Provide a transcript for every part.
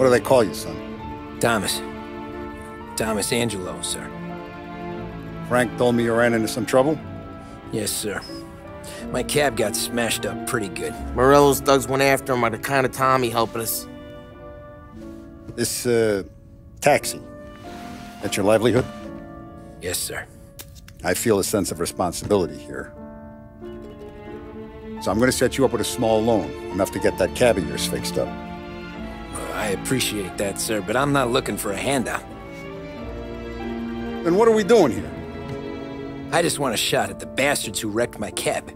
What do they call you, son? Thomas. Thomas Angelo, sir. Frank told me you ran into some trouble? Yes, sir. My cab got smashed up pretty good. Morello's thugs went after him by the kind of Tommy helping us. This, taxi, that's your livelihood? Yes, sir. I feel a sense of responsibility here. So I'm gonna set you up with a small loan, enough to get that cab of yours fixed up. I appreciate that, sir, but I'm not looking for a handout. Then what are we doing here? I just want a shot at the bastards who wrecked my cab.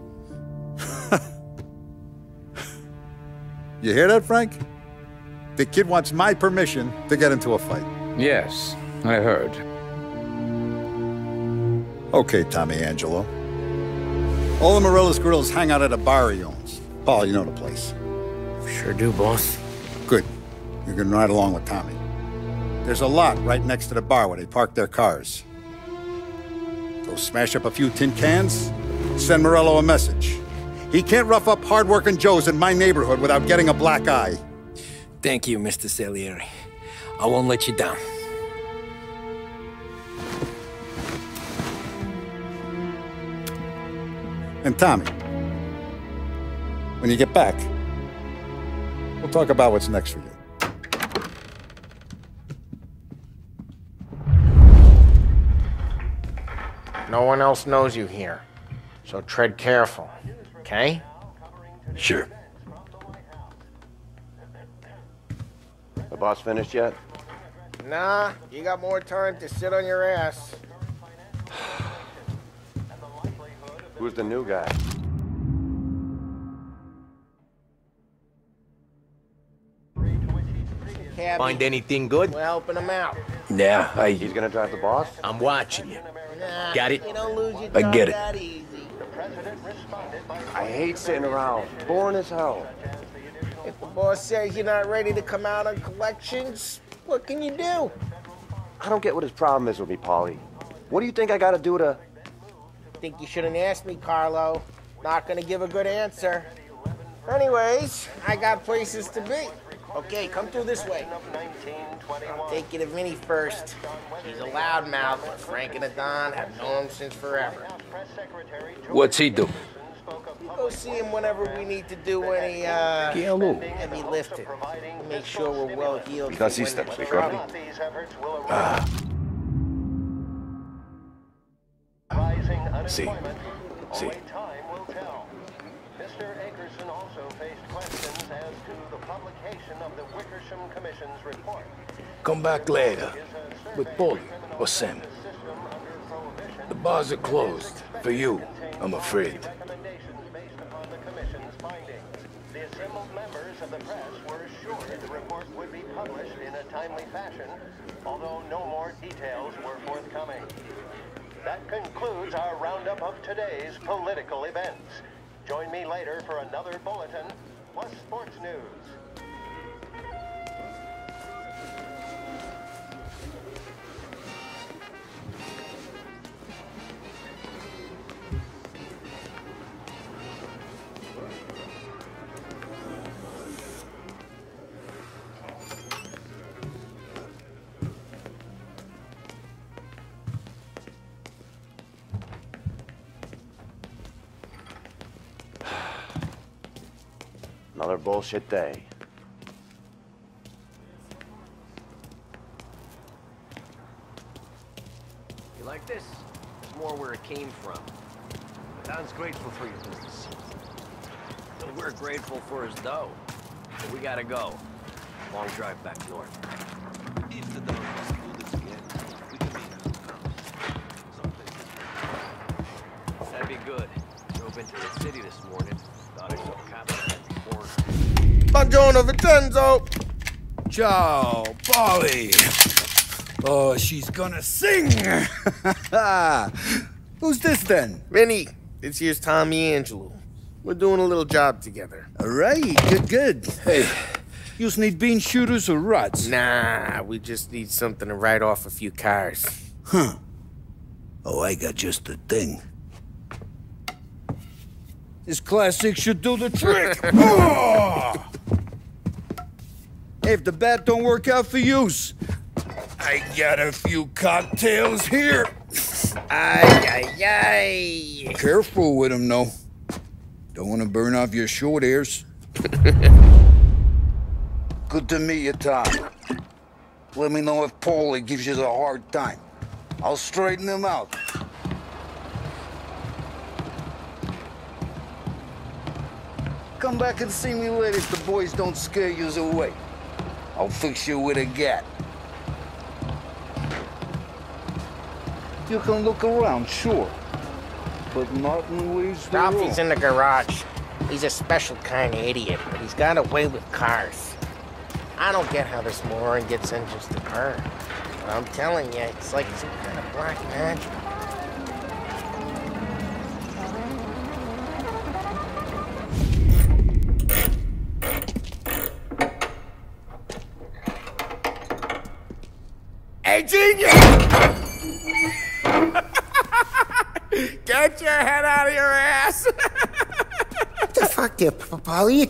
You hear that, Frank? The kid wants my permission to get into a fight. Yes, I heard. Okay, Tommy Angelo. All the Morello's grills hang out at a bar he owns. Paul, you know the place. Sure do, boss. Good. You can ride along with Tommy. There's a lot right next to the bar where they park their cars. Go smash up a few tin cans, send Morello a message. He can't rough up hard-working Joes in my neighborhood without getting a black eye. Thank you, Mr. Salieri. I won't let you down. And Tommy, when you get back, we'll talk about what's next for you. No one else knows you here, so tread careful, okay? Sure. The boss finished yet? Nah, you got more time to sit on your ass. Who's the new guy? Find anything good? We're helping him out. Yeah, He's gonna drive the boss? I'm watching you. Nah, Got it? You don't lose your I job get it. that easy. I hate sitting around. Boring as hell. If the boss says you're not ready to come out on collections, what can you do? I don't get what his problem is with me, Paulie. What do you think I gotta do to... Think you shouldn't ask me, Carlo. Not gonna give a good answer. Anyways, I got places to be. Okay, come through this way. I'll take you to Vinny first. He's a loudmouth, and Frank and the Don have known him since forever. What's he do? You go see him whenever we need to do any, heavy lifting. Make sure we're well healed. Casista, ricordi? See. See. Mr. Akerson also faced questions as to the publication of the Wickersham Commission's report. Come back later. With Paulie or Sam. The bars are closed. For you, I'm afraid. The assembled members of the press were assured the report would be published in a timely fashion, although no more details were forthcoming. That concludes our roundup of today's political events. Join me later for another bulletin, plus sports news. Another bullshit day. You like this? It's more where it came from. The town's grateful for your business. And we're grateful for his dough. But we gotta go. Long drive back north. If the dog wants to do this again, we can meet up. That'd be good. Drove into the city this morning. Thought I saw cops before. Buongiorno, Vincenzo! Ciao, Polly. Oh, she's gonna sing. Who's this then? Vinny, this here's Tommy Angelo. We're doing a little job together. All right, good. Hey, you need bean shooters or rods? Nah, we just need something to write off a few cars. Huh. Oh, I got just the thing. This classic should do the trick. Oh! Hey, if the bat don't work out for yous, I got a few cocktails here. Ay, ay, ay. Careful with them, though. Don't want to burn off your short hairs. Good to meet you, Tom. Let me know if Paulie gives you the hard time. I'll straighten him out. Come back and see me later if the boys don't scare you away. I'll fix you with a gat. You can look around, sure. But Martin leaves the room. Ralphie's in the garage. He's a special kind of idiot, but he's got a way with cars. I don't get how this moron gets in just a car. But I'm telling you, it's like some kind of black magic. Hey, genius! Get your head out of your ass! What the fuck there, Paulie? You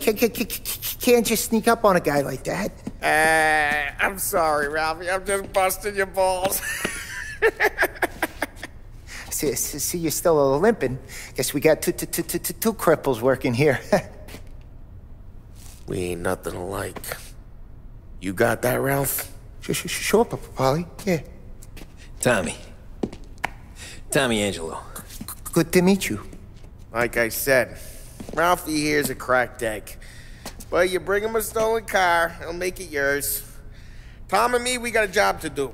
can't just sneak up on a guy like that. I'm sorry, Ralphie. I'm just busting your balls. See, you're still limping. Guess we got two cripples working here. We ain't nothing alike. You got that, Ralph? Sure, Paulie. Yeah. Tommy Angelo. Good to meet you. Like I said, Ralphie here's a cracked egg. But you bring him a stolen car, he'll make it yours. Tom and me, we got a job to do.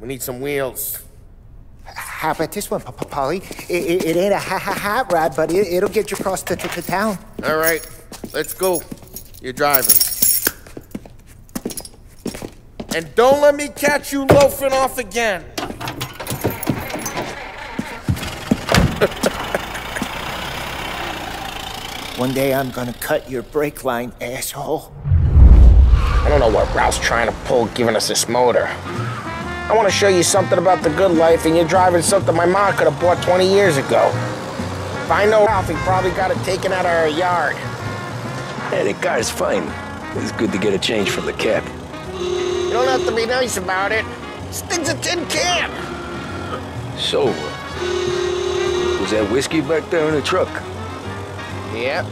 We need some wheels. How about this one, Paulie? It ain't a hot rod, but it'll get you across to town. All right, let's go. You're driving. And don't let me catch you loafing off again. One day I'm gonna cut your brake line, asshole. I don't know what Ralph's trying to pull giving us this motor. I want to show you something about the good life, and you're driving something my mom could have bought 20 years ago. If I know Ralph, he probably got it taken out of our yard. Hey, the car's fine. It's good to get a change from the cab. You don't have to be nice about it. This thing's a tin can. So, was that whiskey back there in the truck? Yep,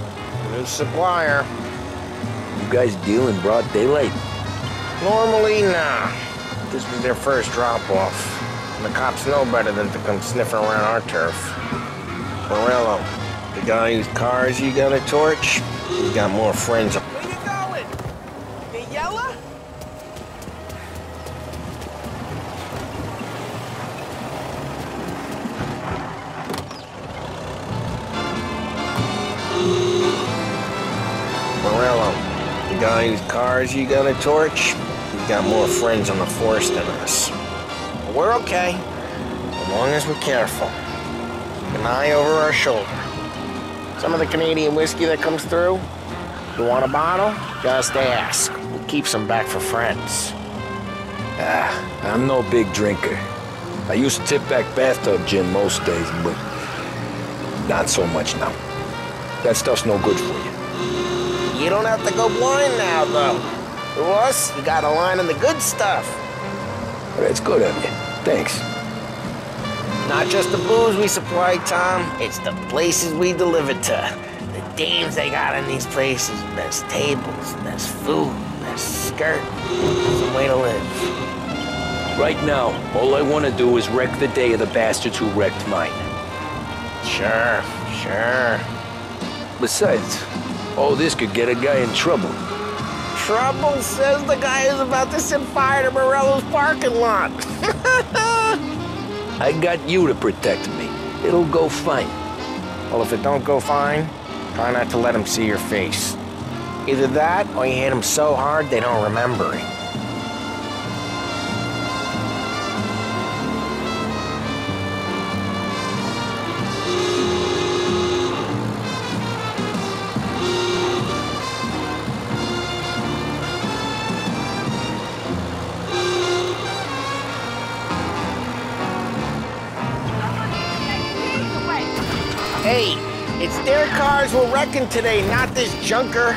new supplier. You guys deal in broad daylight? Normally, nah. This was their first drop-off. And the cops know better than to come sniffing around our turf. Morello, the guy whose cars you got a torch, he's got more friends. Where you going? You yellow? Morello, the guy whose cars you got a torch, he's got more friends on the force than us. But we're okay, as long as we're careful. Keep an eye over our shoulder. Some of the Canadian whiskey that comes through, you want a bottle? Just ask. We'll keep some back for friends. I'm no big drinker. I used to tip back bathtub gin most days, but not so much now. That stuff's no good for you. You don't have to go blind now, though. To us, you got a line of the good stuff. Well, that's good of you. Thanks. Not just the booze we supply, Tom. It's the places we deliver to. The dames they got in these places. Best tables, best food, best skirt. It's a way to live. Right now, all I want to do is wreck the day of the bastards who wrecked mine. Sure. Besides, all this could get a guy in trouble. Trouble says the guy is about to set fire to Morello's parking lot. I got you to protect me. It'll go fine. Well, if it don't go fine, try not to let them see your face. Either that, or you hit them so hard they don't remember it. Hey, it's their cars we're wrecking today, not this junker.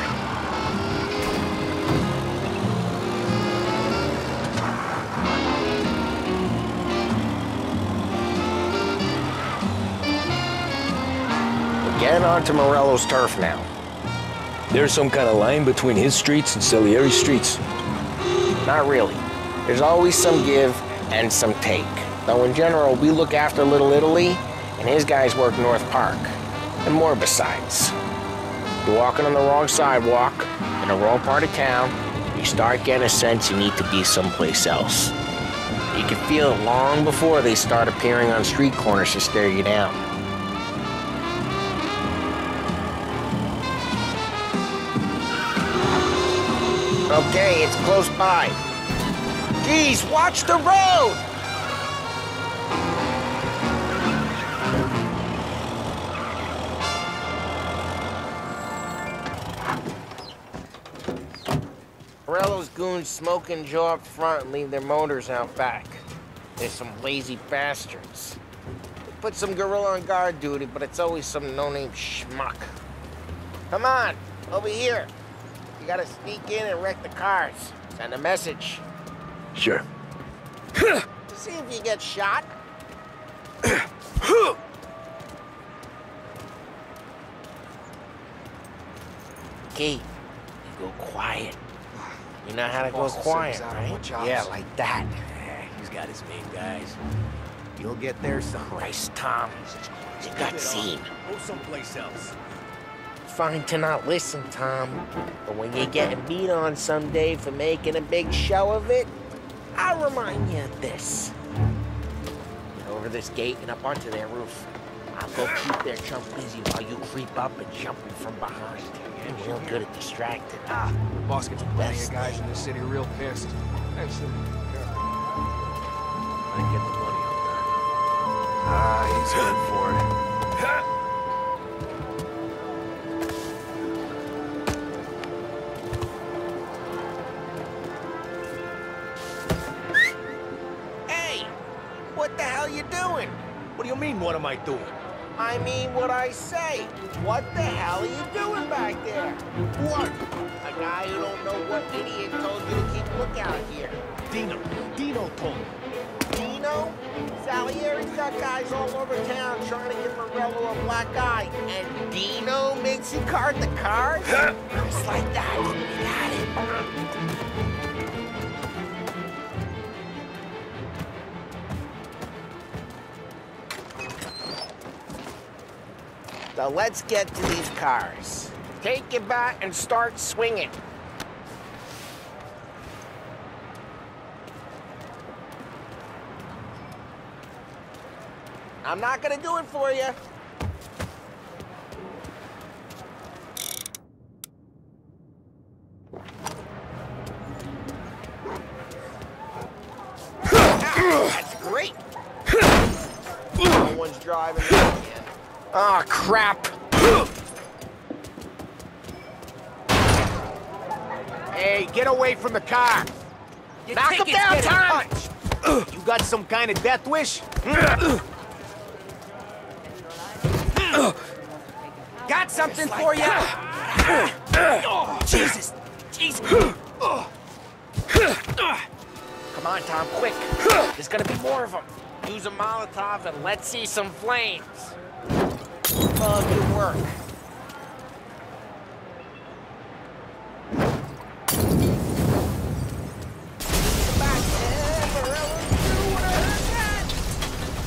getting onto Morello's turf now. There's some kind of line between his streets and Salieri streets? Not really. There's always some give and some take. Though in general, we look after Little Italy, and his guys work North Park. And more besides. You're walking on the wrong sidewalk, in the wrong part of town, you start getting a sense you need to be someplace else. You can feel it long before they start appearing on street corners to stare you down. Okay, it's close by. Geez, watch the road! Morello's goons smoke and Joe up front and leave their motors out back. They're some lazy bastards. They put some gorilla on guard duty, but it's always some no-name schmuck. Come on, over here. You gotta sneak in and wreck the cars. Send a message. Sure. See if you get shot. Okay, you go quiet. You know how to go quiet, right? Yeah, like that. He's got his main guys. You'll get there some. Christ, Tom. You got seen. Go someplace else. Fine to not listen, Tom. But when you're getting beat on someday for making a big show of it, I'll remind you of this. Get over this gate and up onto their roof. I'll go keep their chump busy while you creep up and jump him from behind. You're real good at distracting. The boss gets plenty of guys in the city real pissed. Actually, I get the money he's good for it. Hey! What the hell you doing? What do you mean, what am I doing? I mean what I say. What the hell are you doing back there? What? A guy who don't know what idiot told you to keep lookout here. Dino told me. Dino? Salieri's got guys all over town trying to give Morello a black eye. And Dino makes you card the cars? Just like that. You got it. So let's get to these cars. Take your bat and start swinging. I'm not gonna do it for you. That's great. No one's driving again. Oh, crap. Hey, get away from the car! Knock him down, Tom! You got some kind of death wish? Got something for you! Jesus! Jesus! Come on, Tom, quick. There's gonna be more of them. Use a Molotov and let's see some flames. Oh, good work.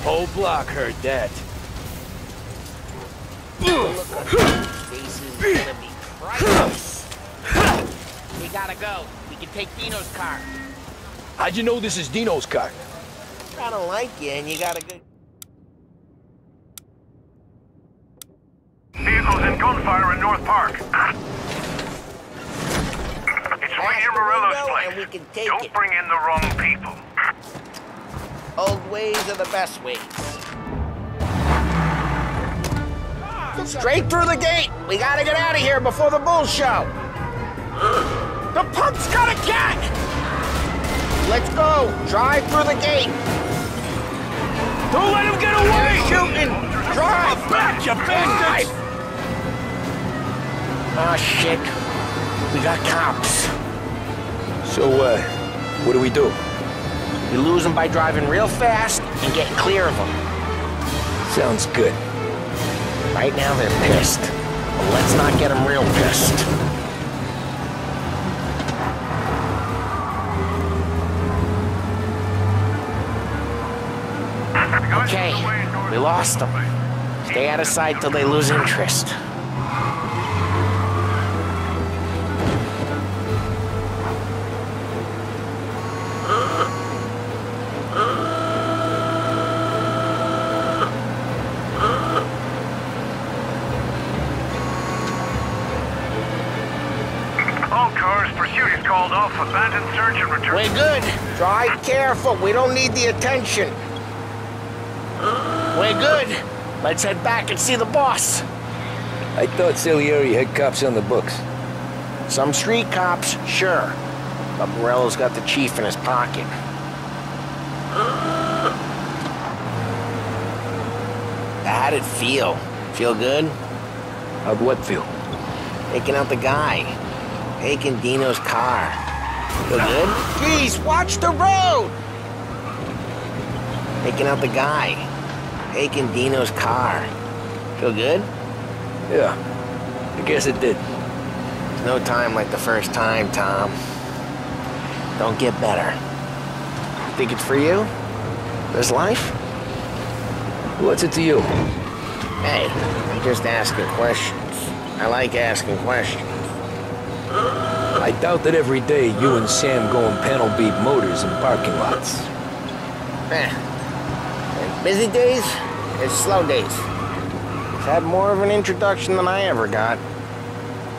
Whole block heard that. Look at these faces, gonna be priceless. We gotta go. We can take Dino's car. How'd you know this is Dino's car? I don't like you, and you got a good... Vehicles in gunfire in North Park. It's right near Morello's place. And we can take Don't it. bring in the wrong people. Old ways are the best ways. Straight through the gate. We gotta get out of here before the bulls show. The punk's got a cat! Let's go. Drive through the gate. Don't let him get away! Shooting. Drive. Back, you bastards! Oh, shit. We got cops. So, what do we do? We lose them by driving real fast and getting clear of them. Sounds good. Right now they're pissed. But let's not get them real pissed. Okay, we lost them. Stay out of sight till they lose interest. All cars, pursuit is called off. Abandoned search and return. We're good. Drive careful. We don't need the attention. We're good. Let's head back and see the boss. I thought Salieri had cops on the books. Some street cops, sure. But Morello's got the chief in his pocket. How'd it feel? Feel good? How'd what feel? Taking out the guy. Taking Dino's car. Feel good? Jeez, watch the road! Taking out the guy. Taking Dino's car. Feel good? Yeah, I guess it did. There's no time like the first time, Tom. Don't get better. You think it's for you? This life? What's it to you? Hey, I'm just asking questions. I like asking questions. I doubt that every day you and Sam go and panel beat motors in parking lots. Busy days, it's slow days. He's had more of an introduction than I ever got.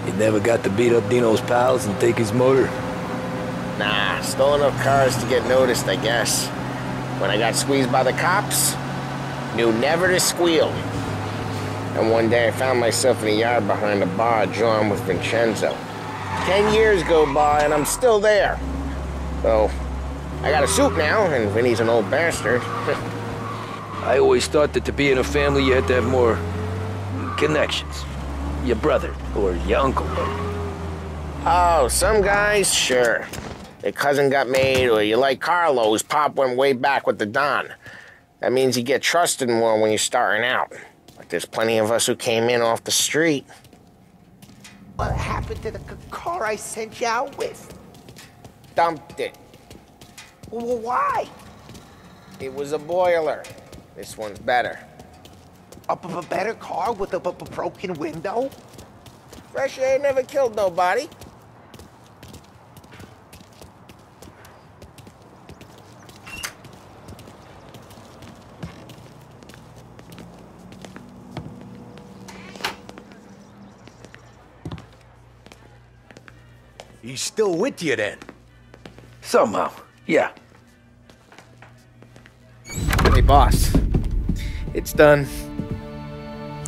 You never got to beat up Dino's pals and take his motor? Nah, stole enough cars to get noticed, I guess. When I got squeezed by the cops, knew never to squeal. And one day I found myself in a yard behind a bar drawn with Vincenzo. 10 years go by and I'm still there. So, I got a suit now, and Vinny's an old bastard. I always thought that to be in a family you had to have more connections. Your brother, or your uncle. Oh, some guys, sure. Their cousin got made, or you like Carlo, whose pop went way back with the Don. That means you get trusted more when you're starting out. But there's plenty of us who came in off the street. What happened to the car I sent you out with? Dumped it. Well, why? It was a boiler. This one's better. A better car with a broken window? Fresh air never killed nobody. He's still with you then? Somehow, yeah. Hey, boss. It's done.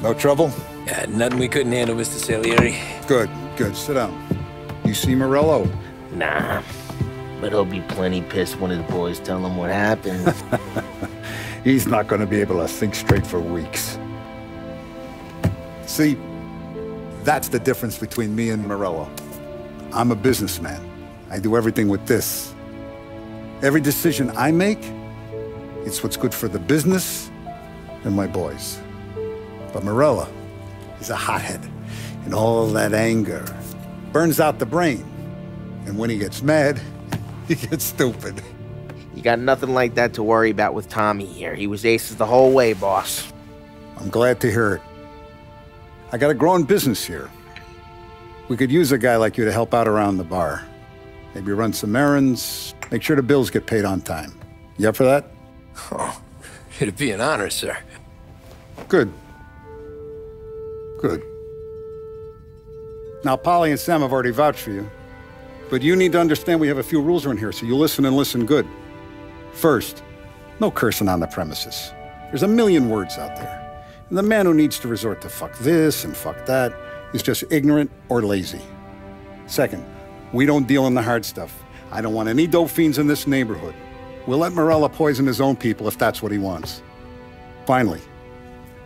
No trouble? Yeah, nothing we couldn't handle, Mr. Salieri. Good, good. Sit down. You see Morello? Nah. But he'll be plenty pissed when his boys tell him what happened. He's not going to be able to think straight for weeks. See, that's the difference between me and Morello. I'm a businessman. I do everything with this. Every decision I make, it's what's good for the business and my boys. But Morello is a hothead, and all that anger burns out the brain. And when he gets mad, he gets stupid. You got nothing like that to worry about with Tommy here. He was aces the whole way, boss. I'm glad to hear it. I got a growing business here. We could use a guy like you to help out around the bar. Maybe run some errands, make sure the bills get paid on time. You up for that? Oh, it'd be an honor, sir. Good. Good. Now, Polly and Sam have already vouched for you. But you need to understand we have a few rules around here, so you listen and listen good. First, no cursing on the premises. There's a million words out there. And the man who needs to resort to fuck this and fuck that is just ignorant or lazy. Second, we don't deal in the hard stuff. I don't want any dope fiends in this neighborhood. We'll let Morello poison his own people if that's what he wants. Finally,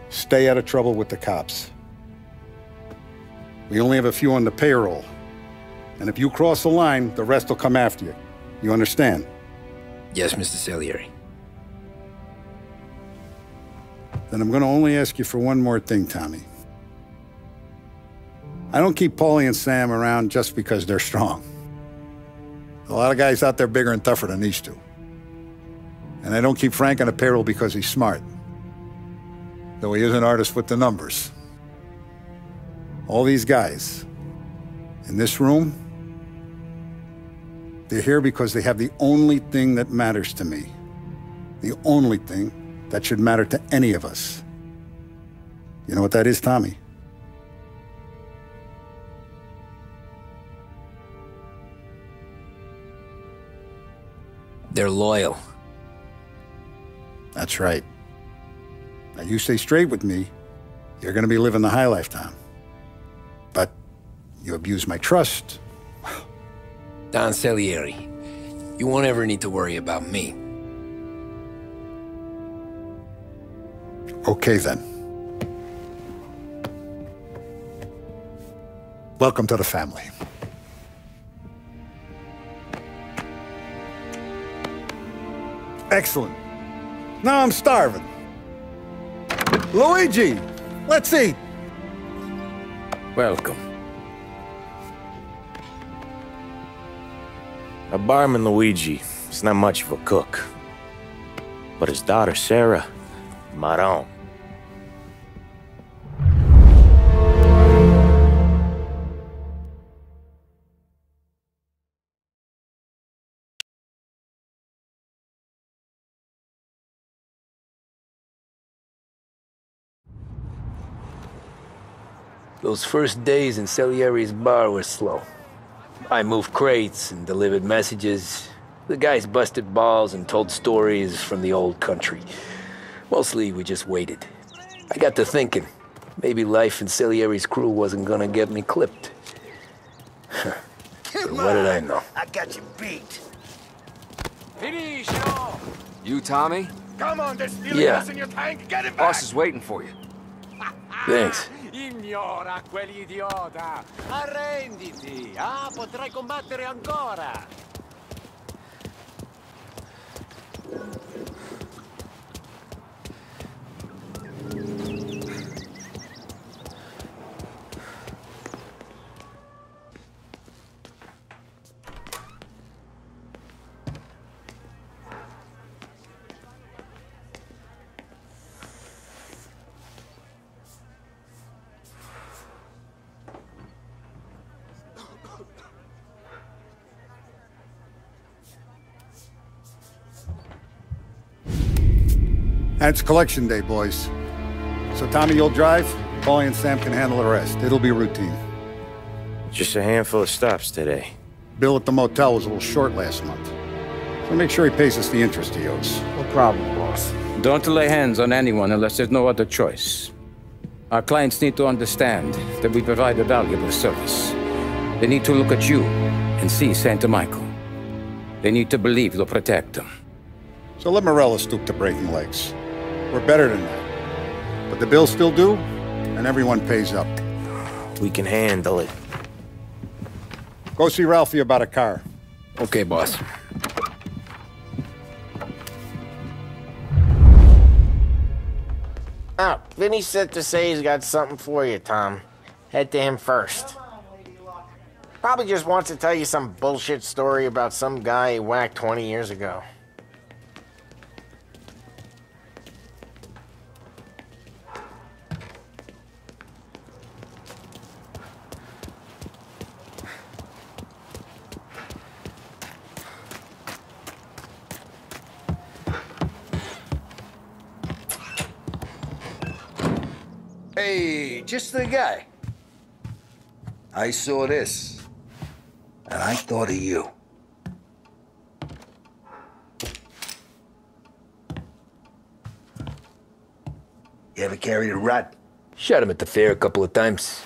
stay out of trouble with the cops. We only have a few on the payroll. And if you cross the line, the rest will come after you. You understand? Yes, Mr. Salieri. Then I'm going to only ask you for one more thing, Tommy. I don't keep Paulie and Sam around just because they're strong. A lot of guys out there bigger and tougher than these two. And I don't keep Frank on the payroll because he's smart. Though he is an artist with the numbers. All these guys in this room, they're here because they have the only thing that matters to me. The only thing that should matter to any of us. You know what that is, Tommy? They're loyal. That's right. Now you stay straight with me, you're gonna be living the high life, Tom. But you abuse my trust. Don Salieri, you won't ever need to worry about me. Okay, then. Welcome to the family. Excellent. Now I'm starving. Luigi, let's eat. Welcome. A barman, Luigi, is not much of a cook. But his daughter, Sarah, Maron. Those first days in Salieri's bar were slow. I moved crates and delivered messages. The guys busted balls and told stories from the old country. Mostly, we just waited. I got to thinking, maybe life in Salieri's crew wasn't gonna get me clipped. But what did I know? I got you beat. Finish! You, Tommy? Come on, there's stealing Yeah. gas in your tank. Get it back. Boss is waiting for you. Thanks. Ignora quell'idiota! Arrenditi! Ah, potrai combattere ancora! And it's collection day, boys. So Tommy, you'll drive. Paulie and Sam can handle the rest. It'll be routine. Just a handful of stops today. Bill at the motel was a little short last month. So make sure he pays us the interest he owes. No problem, boss. Don't lay hands on anyone unless there's no other choice. Our clients need to understand that we provide a valuable service. They need to look at you and see Santa Michael. They need to believe you'll protect them. So let Morella stoop to breaking legs. We're better than that. But the bills still due, and everyone pays up. We can handle it. Go see Ralphie about a car. Okay, boss. Oh, Vinny said to say he's got something for you, Tom. Head to him first. Probably just wants to tell you some bullshit story about some guy he whacked 20 years ago. Hey, just the guy. I saw this, and I thought of you. You ever carried a rat? Shot him at the fair a couple of times.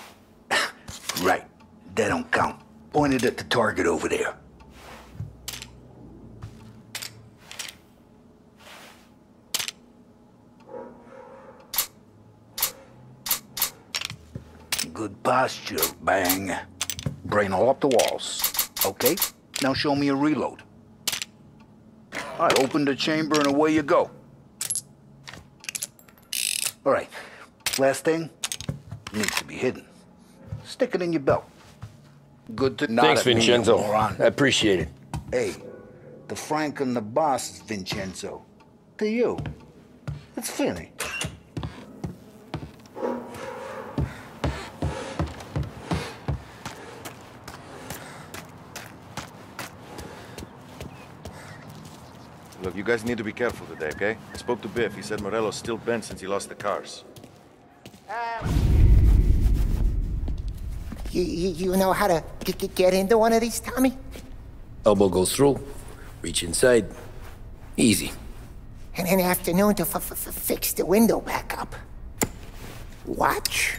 Right. That don't count. Pointed at the target over there. Good posture, bang. Brain all up the walls. Okay, now show me a reload. I open the chamber and away you go. All right. Last thing needs to be hidden. Stick it in your belt. Good to nod Thanks, at me, you Vincenzo. moron. I appreciate it. Hey, the Frank and the boss, Vincenzo. To you, it's Finny. Look, you guys need to be careful today, okay? I spoke to Biff. He said Morello's still bent since he lost the cars. You know how to get into one of these, Tommy? Elbow goes through. Reach inside. Easy. And an afternoon to fix the window back up. Watch.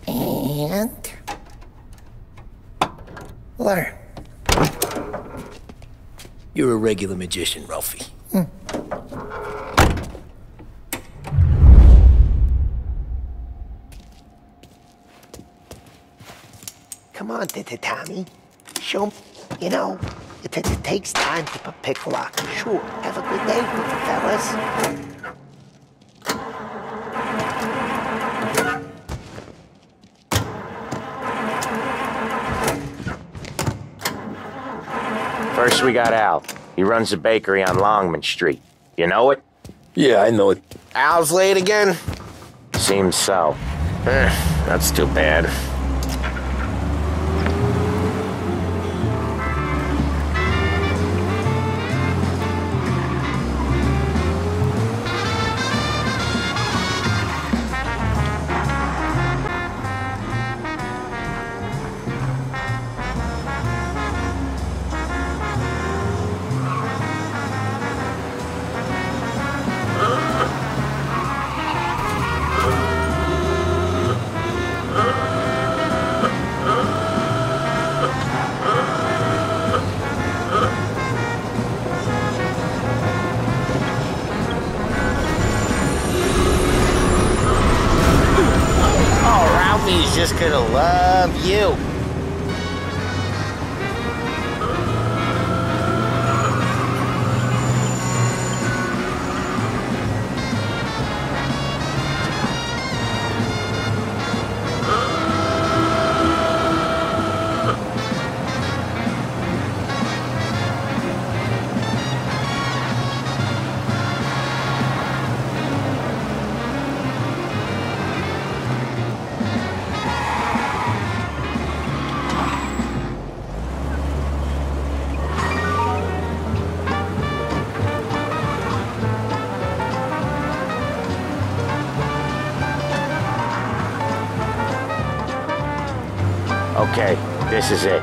And... learn. You're a regular magician, Ralphie. Come on, Tommy. Show 'em, you know, it takes time to pick lock. Sure, have a good day, fellas. First, we got Al. He runs a bakery on Longman Street. You know it? Yeah, I know it. Al's late again? Seems so. That's too bad. He's just gonna love you. Okay, this is it.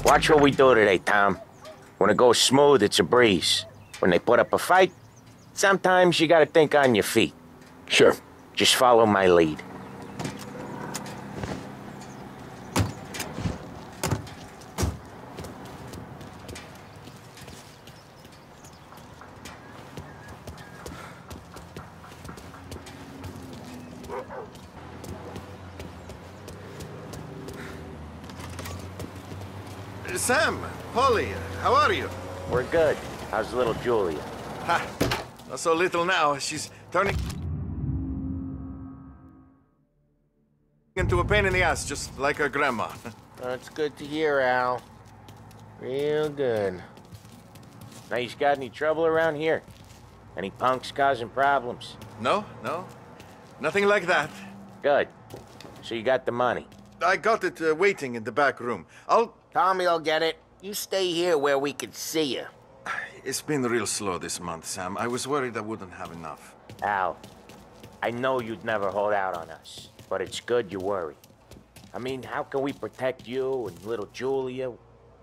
Watch what we do today, Tom. When it goes smooth, it's a breeze. When they put up a fight, sometimes you gotta think on your feet. Sure. Just follow my lead. Sam, Polly, how are you? We're good. How's little Julia? Ha! Not so little now. She's turning into a pain in the ass, just like her grandma. That's good to hear, Al. Real good. Now, you got any trouble around here? Any punks causing problems? No. Nothing like that. Good. So you got the money? I got it waiting in the back room. Tommy'll get it. You stay here where we can see you. It's been real slow this month, Sam. I was worried I wouldn't have enough. Al, I know you'd never hold out on us, but it's good you worry. I mean, how can we protect you and little Julia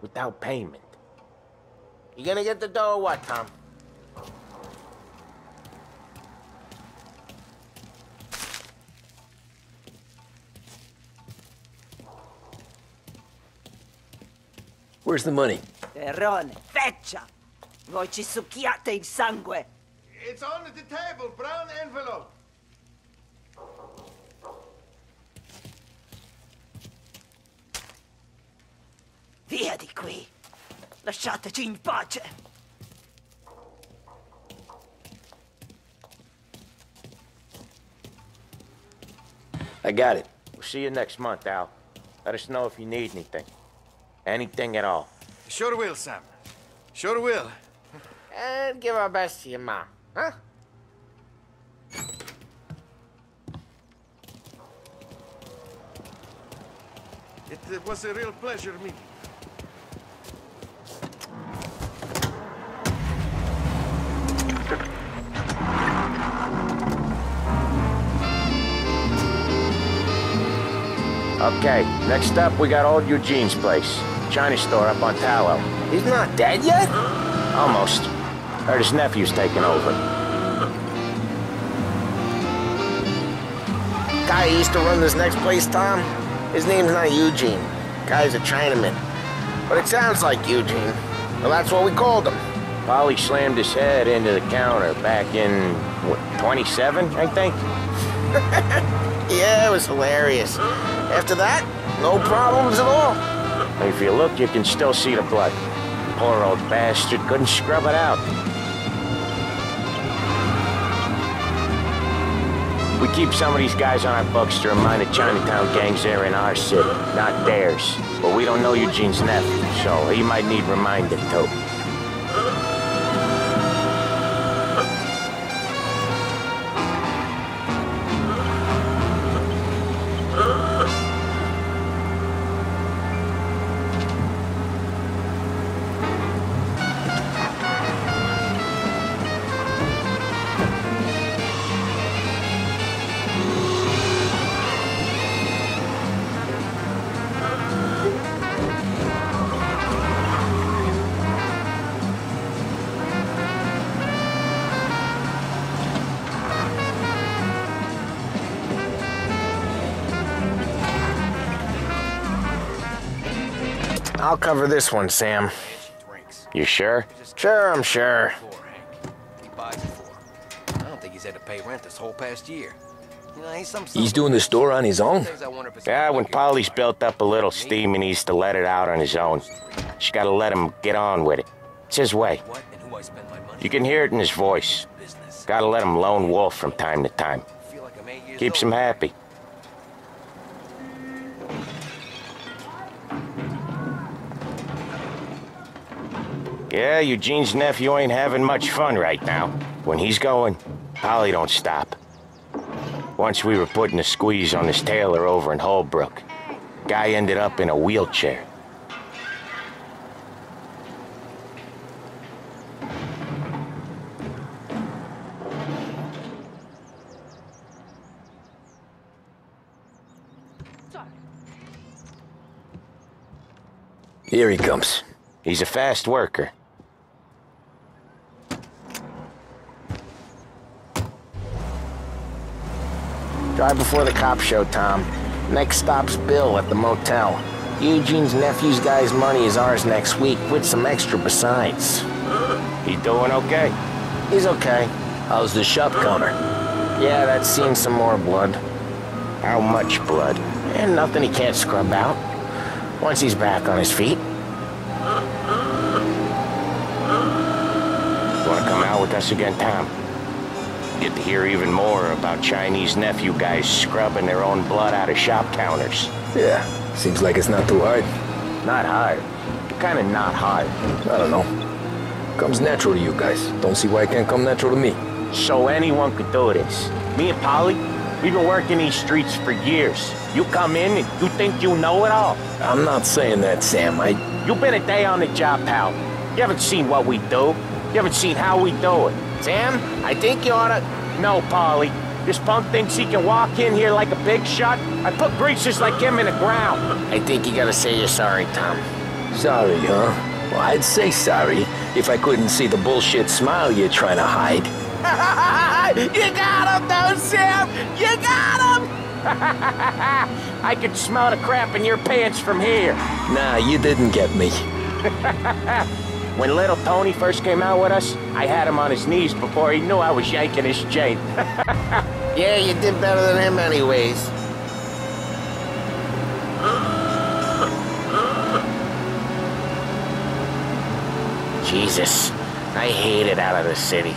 without payment? You gonna get the dough or what, Tom? Where's the money? Terrone, feccia! Voi ci succhiate il sangue! It's on the table, brown envelope. Via di qui! Lasciateci in pace! I got it. We'll see you next month, Al. Let us know if you need anything. Anything at all. Sure will, Sam. Sure will. And give our best to your mom, huh? It was a real pleasure meeting. Okay, next up we got old Eugene's place. China store up on Tallow. He's not dead yet? Almost. Heard his nephew's taking over. Guy who used to run this next place, Tom, his name's not Eugene. Guy's a Chinaman. But it sounds like Eugene. Well, that's what we called him. Polly slammed his head into the counter back in, what, 27, I think? Yeah, it was hilarious. After that, no problems at all. If you look, you can still see the blood. Poor old bastard couldn't scrub it out. We keep some of these guys on our books to remind the Chinatown gangs they're in our city, not theirs. But we don't know Eugene's nephew, so he might need reminding too. I'll cover this one, Sam. You sure? Sure, I'm sure. I don't think he's had to pay rent this whole past year. You know, He's doing the store on his own? Yeah, when Polly's built up a little steam, he needs to let it out on his own. She gotta let him get on with it. It's his way. You can hear it in his voice. Gotta let him lone wolf from time to time. Keeps him happy. Yeah, Eugene's nephew ain't having much fun right now. When he's going, Polly don't stop. Once we were putting a squeeze on this tailor over in Holbrook. Guy ended up in a wheelchair. Here he comes. He's a fast worker. Drive before the cops show, Tom. Next stop's Bill at the motel. Eugene's nephew's guy's money is ours next week, with some extra besides. He doing okay? He's okay. How's the shop counter? Yeah, that's seen some more blood. How much blood? And nothing he can't scrub out. Once he's back on his feet. Wanna come out with us again, Tom? Get to hear even more about Chinese nephew guys scrubbing their own blood out of shop counters. Yeah, seems like it's not too hard. Not hard. Kinda not hard. I don't know. Comes natural to you guys. Don't see why it can't come natural to me. So anyone could do this. Me and Polly, we've been working these streets for years. You come in and you think you know it all. I'm not saying that, Sam. You've been a day on the job, pal. You haven't seen what we do. You haven't seen how we do it. Sam, I think you oughta... No, Polly. This punk thinks he can walk in here like a big shot. I put greasers like him in the ground. I think you gotta say you're sorry, Tom. Sorry, huh? Well, I'd say sorry if I couldn't see the bullshit smile you're trying to hide. You got him, though, Sam! You got him! I could smell the crap in your pants from here. Nah, you didn't get me. When little Tony first came out with us, I had him on his knees before he knew I was yanking his chain. Yeah, you did better than him anyways. Jesus, I hate it out of the city.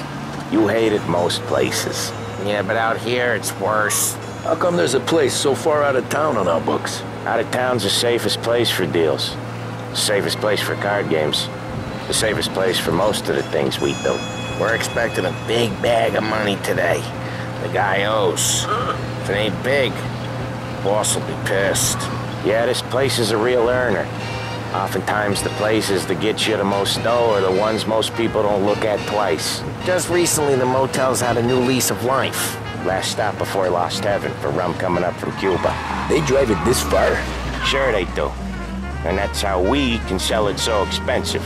You hate it most places. Yeah, but out here, it's worse. How come there's a place so far out of town on our books? Out of town's the safest place for deals. The safest place for card games. The safest place for most of the things we do. We're expecting a big bag of money today. The guy owes. If it ain't big, boss will be pissed. Yeah, this place is a real earner. Oftentimes the places that get you the most dough are the ones most people don't look at twice. Just recently, the motel's had a new lease of life. Last stop before Lost Heaven for rum coming up from Cuba. They drive it this far? Sure they do. And that's how we can sell it so expensive.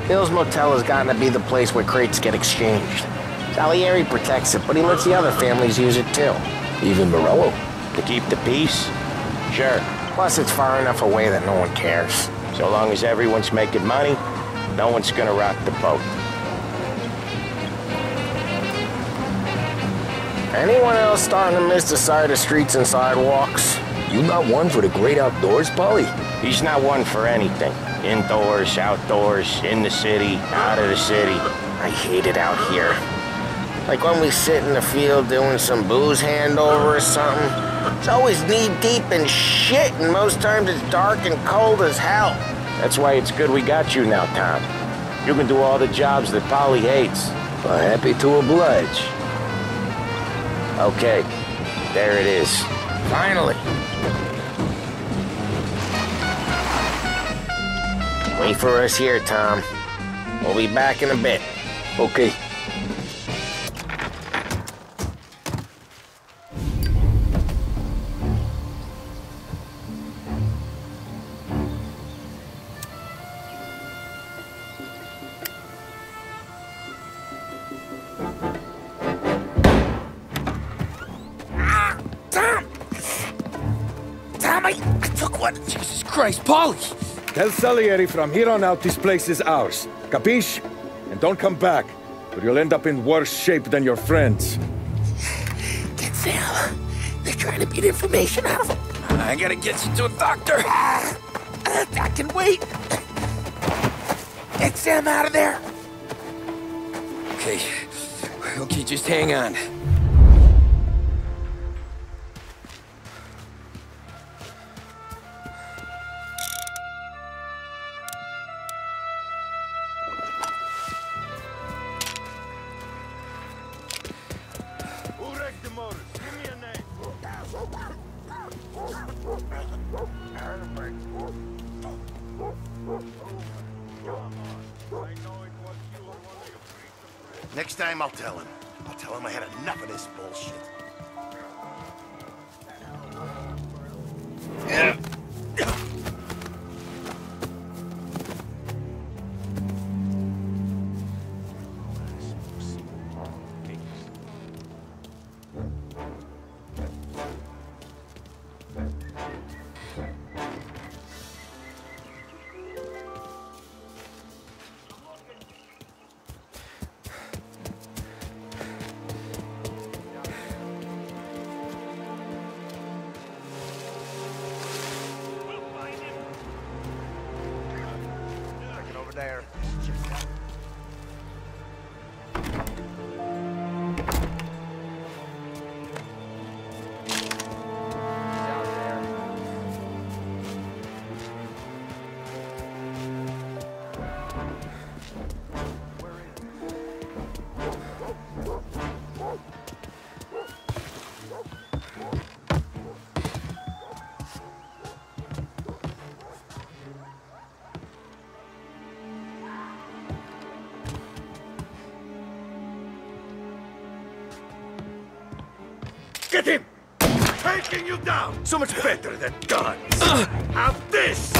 Bill's Motel has gotten to be the place where crates get exchanged. Salieri protects it, but he lets the other families use it too. Even Morello? To keep the peace? Sure. Plus, it's far enough away that no one cares. So long as everyone's making money, no one's gonna rock the boat. Anyone else starting to miss the side of streets and sidewalks? You not one for the great outdoors, Polly? He's not one for anything. Indoors, outdoors, in the city, out of the city. I hate it out here. Like when we sit in the field doing some booze handover or something. It's always knee-deep in shit, and most times it's dark and cold as hell. That's why it's good we got you now, Tom. You can do all the jobs that Polly hates. Well, happy to oblige. Okay, there it is. Finally. Wait for us here, Tom. We'll be back in a bit. Okay. Jesus Christ, Polly! Tell Salieri from here on out this place is ours. Capiche? And don't come back, or you'll end up in worse shape than your friends. Get Sam. They're trying to beat information out of him. I gotta get you to a doctor. I can wait. Get Sam out of there. Okay. Okay, just hang on. Next time, I'll tell him. I'll tell him I had enough of this bullshit. There. Get him! Taking you down! So much better than guns! Have this!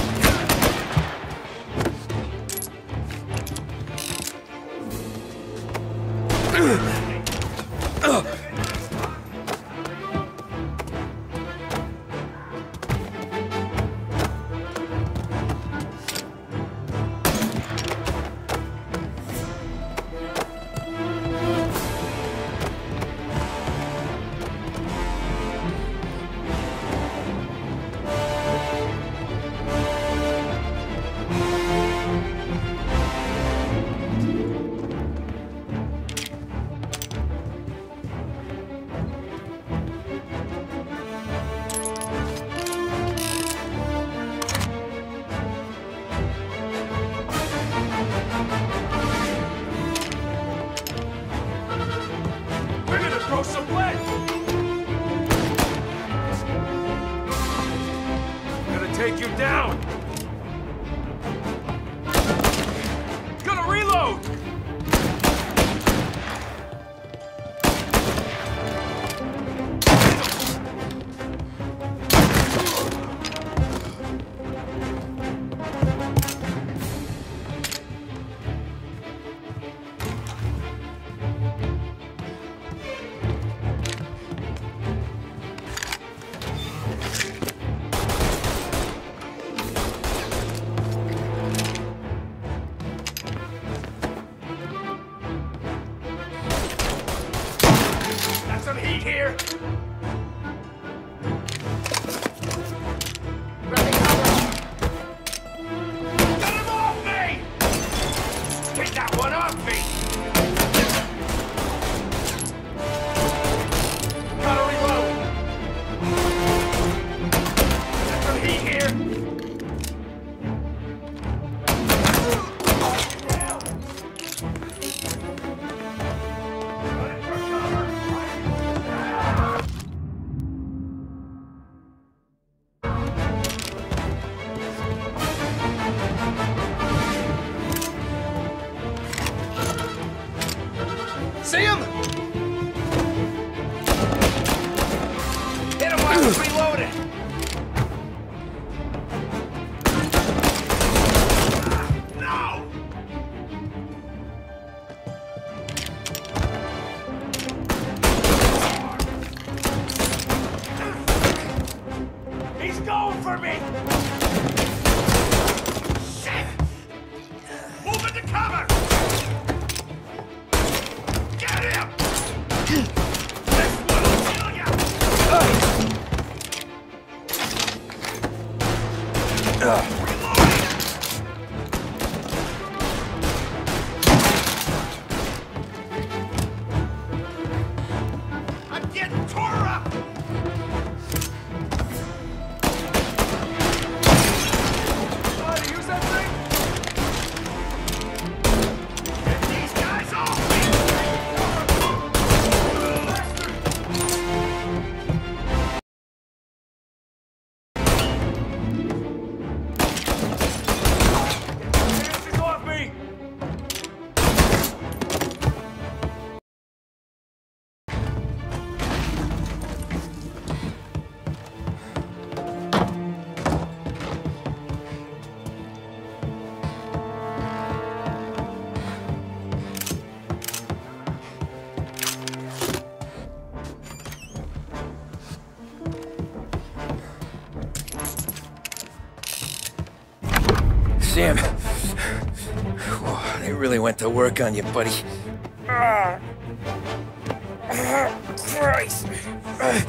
Throw some lead! Gonna take you down! Gonna reload! Some heat here! Get him off me! Get that one off me! Gotta reload! Got some heat here! See him? Hit him while he's reloading. No! He's going for me! Shit! Move into cover! Get him! This one will kill you! I'm getting tore up! Somebody use that thing? Get these guys off me! Get off me! Sam, they really went to work on you, buddy. Christ.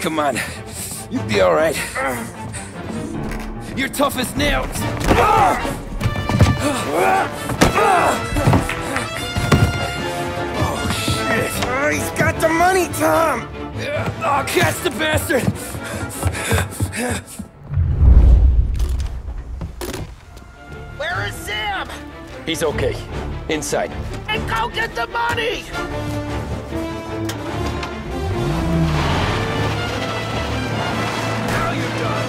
Come on, you'll be all right. You're tough as nails. Oh, shit. He's got the money, Tom. Oh, catch the bastard. Where is Sam? He's okay. Inside. And go get the money! Now you're done.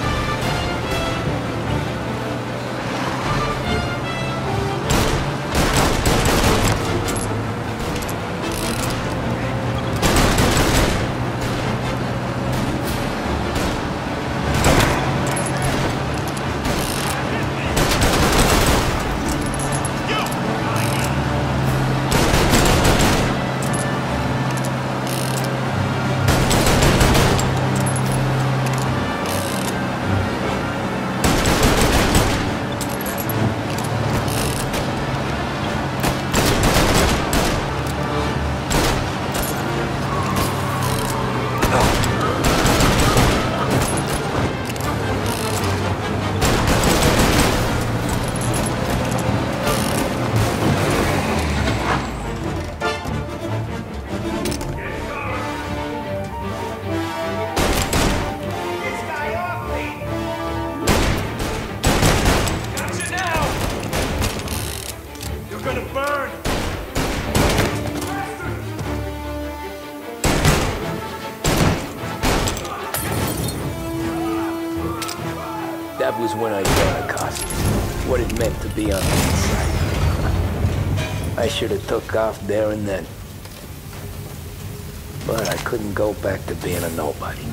That was when I got accustomed. What it meant to be on the inside. I should have took off there and then. But I couldn't go back to being a nobody.